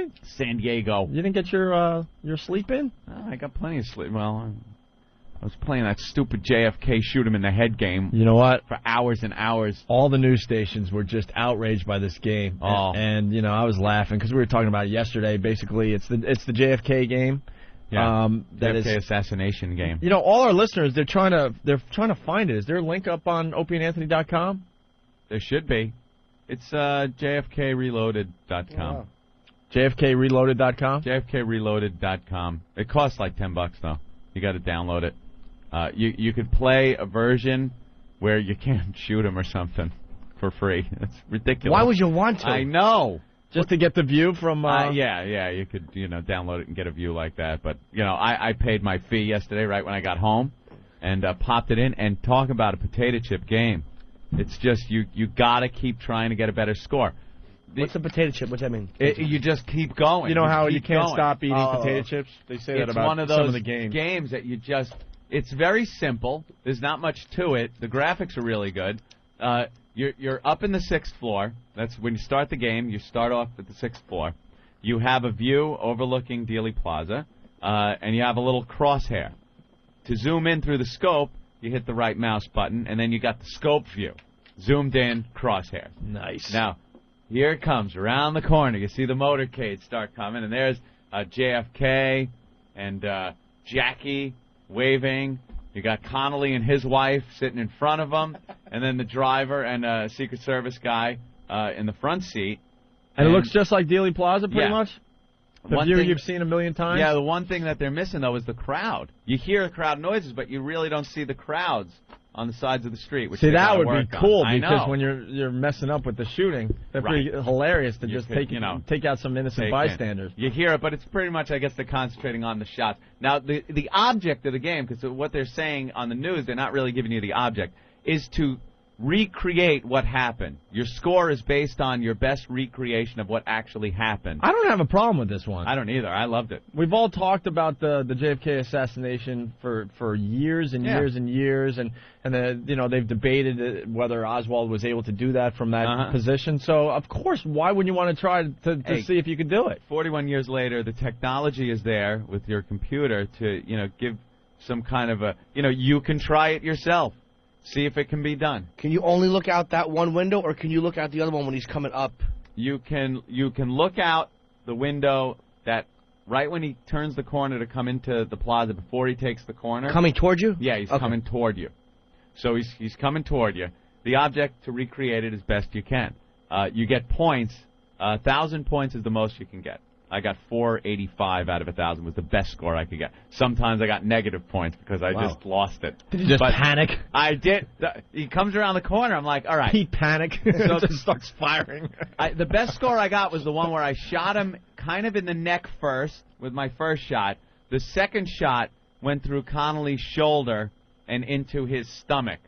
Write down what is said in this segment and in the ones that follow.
night? San Diego. You didn't get your sleep in? I got plenty of sleep. Well, I was playing that stupid JFK shoot him in the head game. You know what? For hours and hours. All the news stations were just outraged by this game. Oh. And I was laughing because we were talking about it yesterday. Basically, it's the JFK game. Yeah. That JFK is assassination game. All our listeners, they're trying to find it. Is there a link up on opieandanthony.com? There should be. It's JFKReloaded.com. Wow. JFKReloaded.com? JFKReloaded.com. It costs like $10 though. You got to download it. You could play a version where you can't shoot him or something for free. It's ridiculous. Why would you want to? I know. Just to get the view from... Yeah, you could, download it and get a view like that. But, I paid my fee yesterday right when I got home and popped it in. And talk about a potato chip game. It's just, you got to keep trying to get a better score. What's a potato chip? What's that mean? You just keep going. You know how you can't going. stop eating potato chips? They say that about one of those some of the games. That you just... It's very simple. There's not much to it. The graphics are really good. You're up in the 6th floor. That's when you start the game. You start off at the 6th floor. You have a view overlooking Dealey Plaza, and you have a little crosshair. To zoom in through the scope, you hit the right mouse button, and then you got the scope view. Zoomed in, crosshair. Nice. Now, here it comes, around the corner. You see the motorcade start coming, and there's JFK and Jackie waving. You got Connolly and his wife sitting in front of him, and then the driver and a Secret Service guy in the front seat. And it looks just like Dealey Plaza, pretty much? The One view thing, you've seen a million times? Yeah, the one thing that they're missing, though, is the crowd. You hear crowd noises, but you really don't see the crowds on the sides of the street. Which see, that would be cool on. because when you're messing up with the shooting, that's pretty hilarious to just take out some innocent bystanders. You hear it, but it's pretty much, I guess, they're concentrating on the shots. Now, the object of the game, because what they're saying on the news, they're not really giving you the object, is to recreate what happened. Your score is based on your best recreation of what actually happened. I don't have a problem with this one. I don't either. I loved it. We've all talked about the JFK assassination for years and years and years, and they've debated whether Oswald was able to do that from that position. So, of course, why wouldn't you want to try to see if you could do it? 41 years later, the technology is there with your computer to, give some kind of a, you can try it yourself. See if it can be done. Can you only look out that one window, or can you look out the other one when he's coming up? You can look out the window that right when he turns the corner to come into the plaza before he takes the corner. Coming toward you? Yeah, he's coming toward you. So he's coming toward you. The object to recreate it as best you can. You get points. 1,000 points is the most you can get. I got 485 out of 1,000 was the best score I could get. Sometimes I got negative points because I just lost it. Did you just panic? I did. He comes around the corner. I'm like, all right. He panic. So just starts firing. The best score I got was the one where I shot him kind of in the neck first with my first shot. The second shot went through Connolly's shoulder and into his stomach,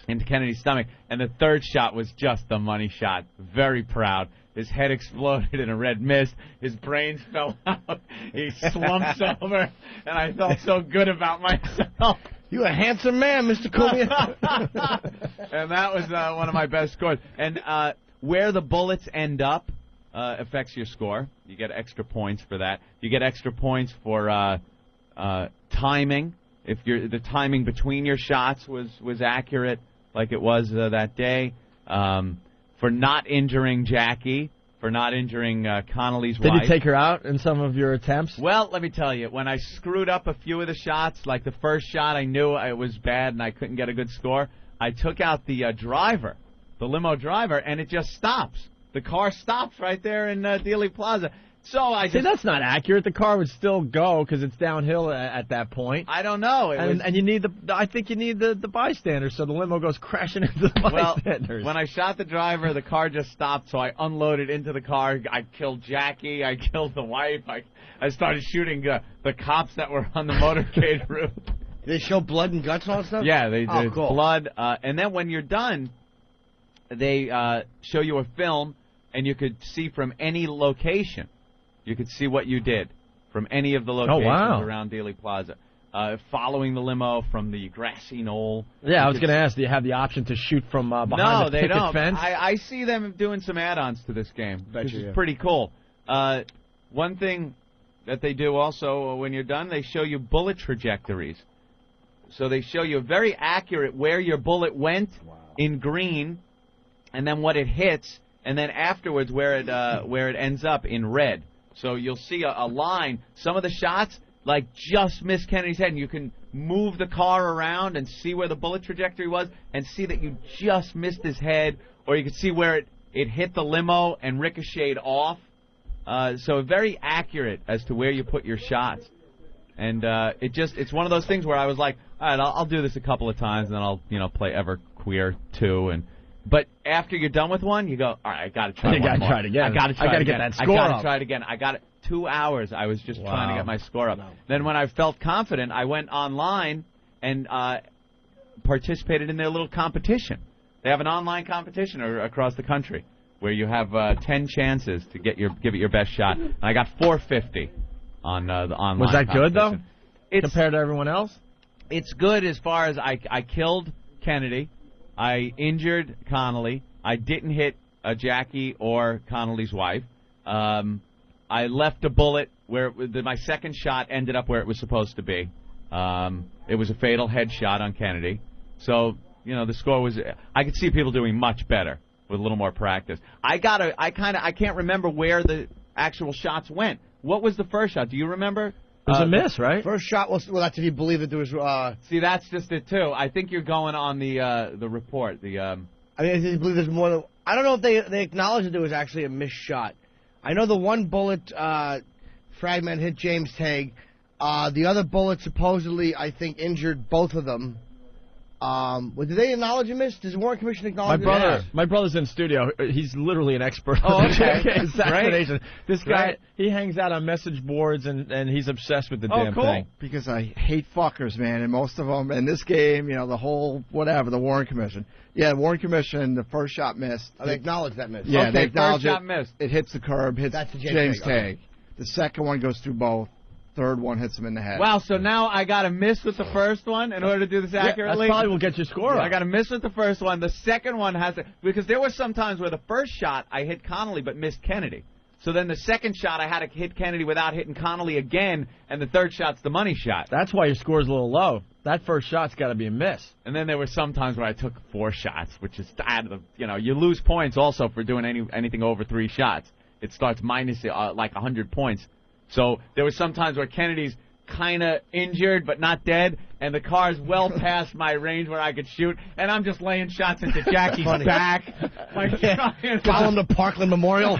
into Kennedy's stomach. And the third shot was just the money shot. Very proud. His head exploded in a red mist. His brains fell out. He slumps over, and I felt so good about myself. You're a handsome man, Mr. Comey. And that was one of my best scores. And where the bullets end up affects your score. You get extra points for that. You get extra points for timing. If the timing between your shots was accurate, like it was that day. For not injuring Jackie, for not injuring Connolly's wife. Did you take her out in some of your attempts? Well, let me tell you, when I screwed up a few of the shots, like the first shot I knew it was bad and I couldn't get a good score, I took out the driver, the limo driver, and it just stops. The car stops right there in Dealey Plaza. So I see, that's not accurate. The car would still go because it's downhill at that point. I don't know. And you need I think you need the bystanders, so the limo goes crashing into the bystanders. When I shot the driver, the car just stopped, so I unloaded into the car. I killed Jackie. I killed the wife. I started shooting the cops that were on the motorcade roof. They show blood and guts and all that stuff? Yeah, they did cool. blood. And then when you're done, they show you a film, and you could see from any location. You could see what you did from any of the locations around Dealey Plaza. Following the limo from the grassy knoll. Yeah, I was going to ask, do you have the option to shoot from behind the picket fence? I see them doing some add-ons to this game, which is pretty cool. one thing that they do also when you're done, they show you bullet trajectories. So they show you very accurate where your bullet went in green, and then what it hits, and then afterwards where it ends up in red. So you'll see a line. Some of the shots just missed Kennedy's head, and you can move the car around and see where the bullet trajectory was, and see that you just missed his head, or you can see where it hit the limo and ricocheted off. So very accurate as to where you put your shots. And it's one of those things where I was like, all right, I'll do this a couple of times, and then I'll play Everqueer 2. But after you're done with one, you go, all right, I got to try one more. Try it again. I got to try it again. Get that score I got to try it again. I got it 2 hours. I was just trying to get my score up. Then when I felt confident, I went online and participated in their little competition. They have an online competition across the country where you have 10 chances to give it your best shot. And I got 450 on the online. Was that good though? Compared to everyone else? It's good as far as I killed Kennedy, I injured Connolly, I didn't hit Jackie or Connolly's wife. I left a bullet where my second shot ended up where it was supposed to be. It was a fatal headshot on Kennedy. So the score was. I could see people doing much better with a little more practice. I can't remember where the actual shots went. What was the first shot? Do you remember? It was a miss, right? First shot was, that's if you believe that there was... See, that's just it, too. I think you're going on the report. I mean, I believe there's more than... I don't know if they acknowledged that there was actually a missed shot. I know the one bullet fragment hit James Haig. The other bullet supposedly, I think, injured both of them. Did they acknowledge a miss? Does the Warren Commission acknowledge my brother's in studio. He's literally an expert on the JFK assassination. Right. This guy, he hangs out on message boards, and he's obsessed with the damn thing. Because I hate fuckers, man, and most of them in this game, the whole whatever, the Warren Commission. Yeah, the Warren Commission, the first shot missed. They acknowledge that miss. Yeah, okay, they acknowledge first shot missed. It hits the curb, hits James Haig. The second one goes through both. Third one hits him in the head. Wow, so now I got to miss with the first one in order to do this accurately? That probably will get your score up. I got to miss with the first one. The second one has to... Because there were some times where the first shot I hit Connolly but missed Kennedy. So then the second shot I had to hit Kennedy without hitting Connolly again, and the third shot's the money shot. That's why your score's a little low. That first shot's got to be a miss. And then there were some times where I took 4 shots, which is out of the... you lose points also for doing anything over 3 shots. It starts minus 100 points. So there were some times where Kennedy's kind of injured but not dead, and the car's well past my range where I could shoot, and I'm just laying shots into Jackie's back. Follow him to Parkland Memorial.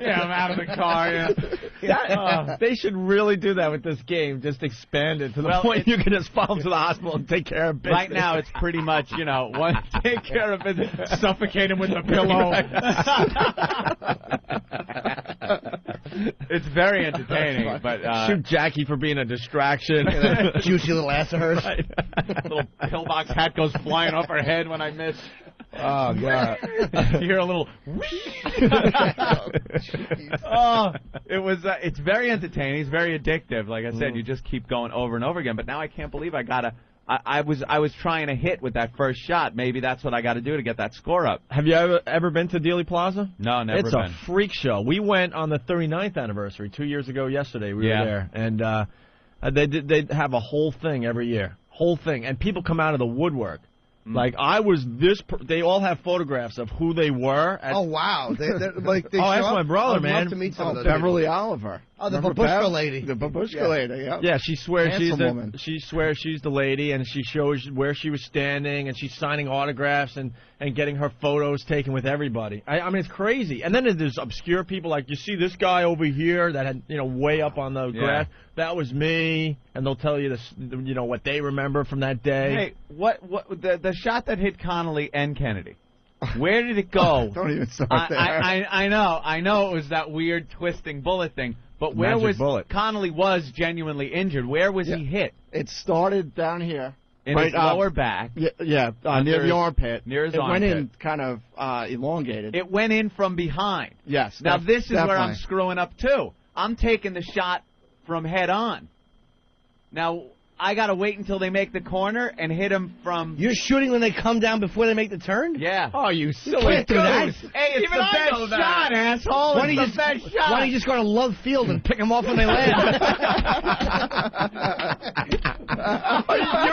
Yeah, I'm out of the car. Yeah. They should really do that with this game. Just expand it to the point you can just follow him to the hospital and take care of business. Right now, it's pretty much, take care of business, suffocate him with the pillow. It's very entertaining, but shoot Jackie for being a distraction. Juicy little ass of hers. Right. Little pillbox hat goes flying off her head when I miss. Oh God! You hear a little. It's very entertaining. It's very addictive. Like I said, you just keep going over and over again. But now I can't believe I was trying to hit with that first shot. Maybe that's what I got to do to get that score up. Have you ever been to Dealey Plaza? No, never been. It's a freak show. We went on the 39th anniversary 2 years ago yesterday. We were there, and they have a whole thing every year. Whole thing. And people come out of the woodwork. Like, I was this... they all have photographs of who they were. Oh, wow. They that's my brother, man. I'd love to meet some of those Beverly Oliver. Oh, the babushka lady. The babushka lady, yeah. Yeah, she swears she swears she's the lady, and she shows where she was standing, and she's signing autographs and getting her photos taken with everybody. I mean, it's crazy. And then there's obscure people, like, you see this guy over here that had, way up on the graph. That was me, and they'll tell you this, what they remember from that day. Hey, what the shot that hit Connolly and Kennedy? Where did it go? Don't even start there. I know it was that weird twisting bullet thing, but where Connolly was genuinely injured? Where was he hit? It started down here. In his lower back. Yeah, near the armpit. Near his armpit. It went in kind of elongated. It went in from behind. Yes. Now this is where I'm screwing up too. I'm taking the shot from head on. Now, I got to wait until they make the corner and hit him from... You're shooting when they come down before they make the turn? Yeah. Oh, you silly can't do that. goose. Hey, it's Even the I know best that. shot, asshole. Why It's the best shot. Why don't you just go to Love Field and pick them off when they land?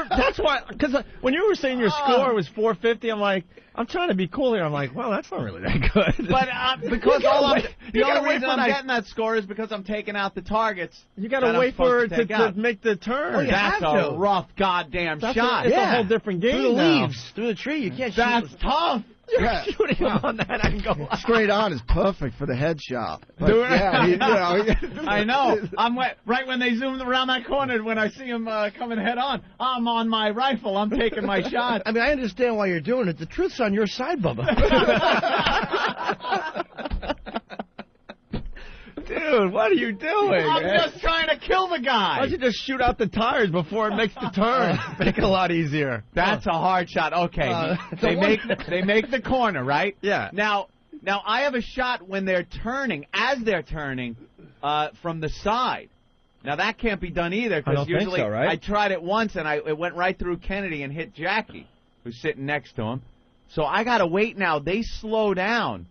That's why, because when you were saying your score was 450, I'm like, I'm trying to be cool here. I'm like, well, that's not really that good. But because the only reason I'm getting that score is because I'm taking out the targets. You got to wait for it to make the turn. Oh, you That's have a to. rough goddamn shot. It's a whole different game Through the now. leaves, through the tree. You can't shoot. That's tough. You're shooting him on that angle. Straight on is perfect for the headshot. But, Do it? yeah, I know. I'm right when they zoomed around that corner. When I see him coming head on, I'm on my rifle. I'm taking my shot. I mean, I understand why you're doing it. The truth's on your side, Bubba. Dude, what are you doing? I'm just trying to kill the guy. Why don't you just shoot out the tires before it makes the turn? Make it a lot easier. That's a hard shot. Okay, they make the corner, right? Yeah. Now I have a shot when they're turning, as they're turning, from the side. Now that can't be done either because usually think so, right? I tried it once and it went right through Kennedy and hit Jackie, who's sitting next to him. So I got to wait now. They slow down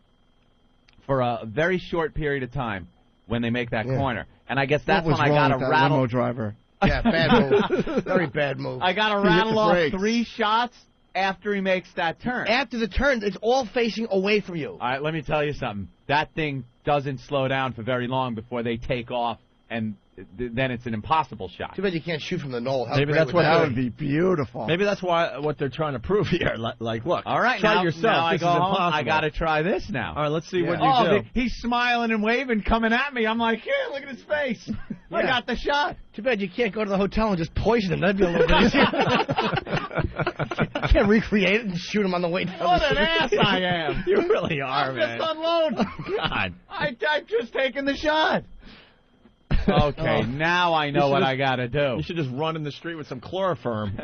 for a very short period of time when they make that corner, and I guess that's when I got to rattle. Limo driver. Yeah, bad move. Very bad move. I got to rattle off 3 shots after he makes that turn. After the turn, it's all facing away from you. All right, let me tell you something. That thing doesn't slow down for very long before they take off, and then it's an impossible shot. Too bad you can't shoot from the knoll. How Maybe great that's would what That would be beautiful. Maybe that's what they're trying to prove here. Like, look, All right, try now, yourself. now I This go is home. impossible. I got to try this now. All right, let's see what you do. He's smiling and waving, coming at me. I'm like, here, look at his face. I got the shot. Too bad you can't go to the hotel and just poison him. That'd be a little bit easier. You can't recreate it and shoot him on the way down. What an ass I am. You really are, I'm man. just unload. God. I've just taken the shot. Okay, now I know what I got to do. You should just run in the street with some chloroform.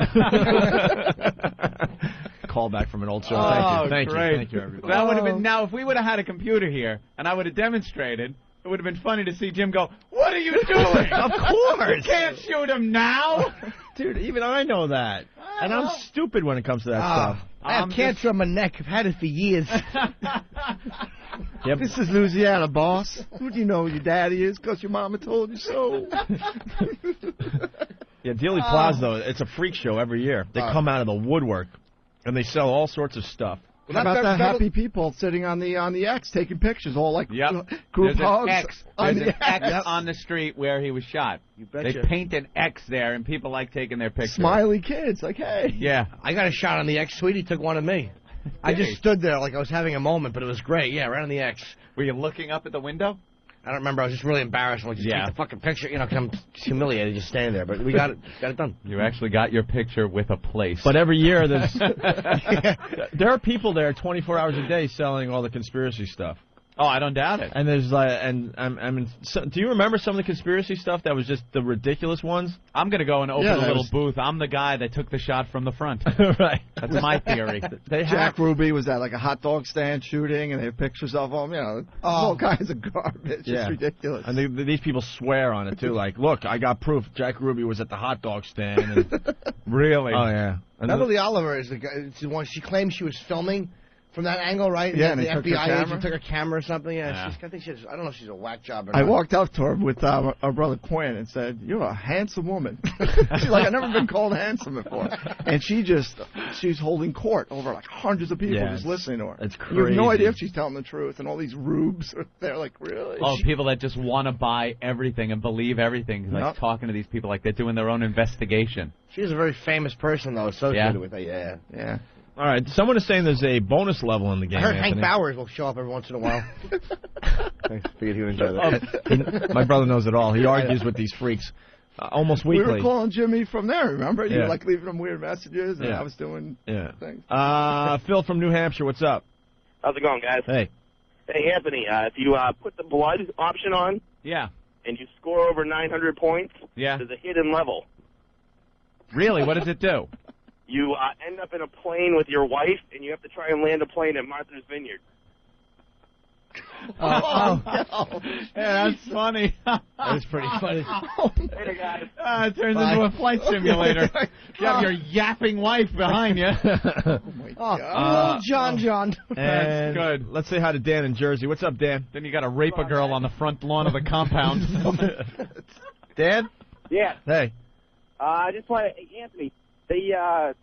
Call back from an old show. Thank you, everybody. That would have been now. If we would have had a computer here and I would have demonstrated, it would have been funny to see Jim go, "What are you doing?" Of course. You can't shoot him now. Dude, even I know that. And I'm stupid when it comes to that stuff. I have cancer on my neck. I've had it for years. Yep. This is Louisiana, boss. Who do you know your daddy is? Because your mama told you so. Yeah, Dealey Plaza, though, it's a freak show every year. They come out of the woodwork, and they sell all sorts of stuff. How about the happy people sitting on the X taking pictures, all like group There's hugs? There's an X on the street where he was shot. You betcha. They paint an X there, and people like taking their picture. Smiley kids, like, hey. Yeah. I got a shot on the X. Sweetie took one of me. I just stood there like I was having a moment, but it was great. Yeah, right on the X. Were you looking up at the window? I don't remember. I was just really embarrassed. Like, just take the fucking picture. You know, 'cause I'm humiliated just standing there. But we got it done. You actually got your picture with a place. But every year, there are people there 24 hours a day selling all the conspiracy stuff. Oh, I don't doubt it. And there's do you remember some of the conspiracy stuff that was just the ridiculous ones? I'm going to go and open a little booth. I'm the guy that took the shot from the front. Right. That's my theory. Jack Ruby was at like a hot dog stand shooting, and they have pictures of him. You know, all kinds of garbage. Yeah. It's ridiculous. And these people swear on it too. Like, look, I got proof. Jack Ruby was at the hot dog stand. And Really? Oh yeah. And Beverly Oliver is the guy. It's the one she claims she was filming from that angle, right? Yeah, and and the they took her FBI camera? agent took her camera or something. Yeah, Yeah. I think I don't know if she's a whack job or I not. walked up to her with our brother Quinn and said, "You're a handsome woman." She's like, "I've never been called handsome before." And she's holding court over like hundreds of people just listening to her. It's crazy. You have no idea if she's telling the truth, and all these rubes are there. Like, really? Oh, people that just want to buy everything and believe everything. Like talking to these people like they're doing their own investigation. She's a very famous person, though, associated with her. Yeah. Yeah. All right, someone is saying there's a bonus level in the game. I heard Anthony. Hank Bowers will show up every once in a while. I figured he would enjoy that. My brother knows it all. He argues with these freaks almost We weekly. were calling Jimmy from there, remember? You Yeah. were like leaving him weird messages, and I was doing things. Phil from New Hampshire, what's up? How's it going, guys? Hey. Hey, Anthony, if you put the blood option on Yeah. and you score over 900 points, there's a hidden level. Really? What does it do? You end up in a plane with your wife, and you have to try and land a plane at Martha's Vineyard. Yeah, that's funny. That's pretty funny. Later, guys. It turns into a flight simulator. You have your yapping wife behind you. Oh, John. That's good. Let's say hi to Dan in Jersey. What's up, Dan? Then you got to rape a girl on the front lawn of the compound. Dan? Yeah. Hey. I just want to, Anthony, the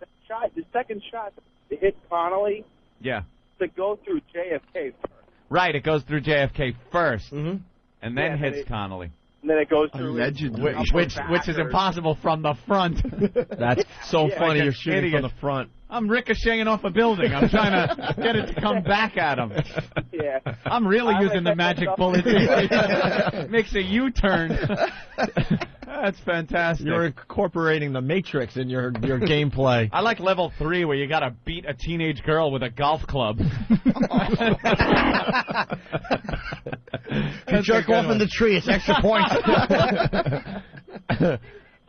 second shot to hit Connolly, Yeah. to go through JFK first. Right, it goes through JFK first, Mm-hmm. and then Yeah, hits Connolly. And then it goes through Allegedly. Which is impossible from the front. That's so Yeah, funny. like You're an shooting idiot. from the front. I'm ricocheting off a building. I'm trying to get it to come back at him. Yeah. I'm really I using the like magic that bullet. Makes a U-turn. That's fantastic. You're incorporating the Matrix in your gameplay. I like level 3 where you got to beat a teenage girl with a golf club. If you jerk off in the tree, it's extra points.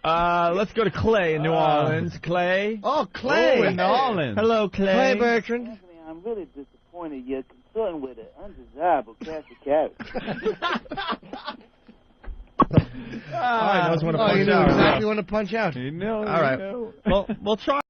Let's go to Clay in New Orleans. Clay. Oh, Clay. Oh, in New Orleans. Hello, Clay. Clay Bertrand. Anthony, I'm really disappointed you're consorting with an undesirable Catholic character. All right, knows when to Oh, punch you knew out. exactly when to punch out. You know, All right. Well, we'll try.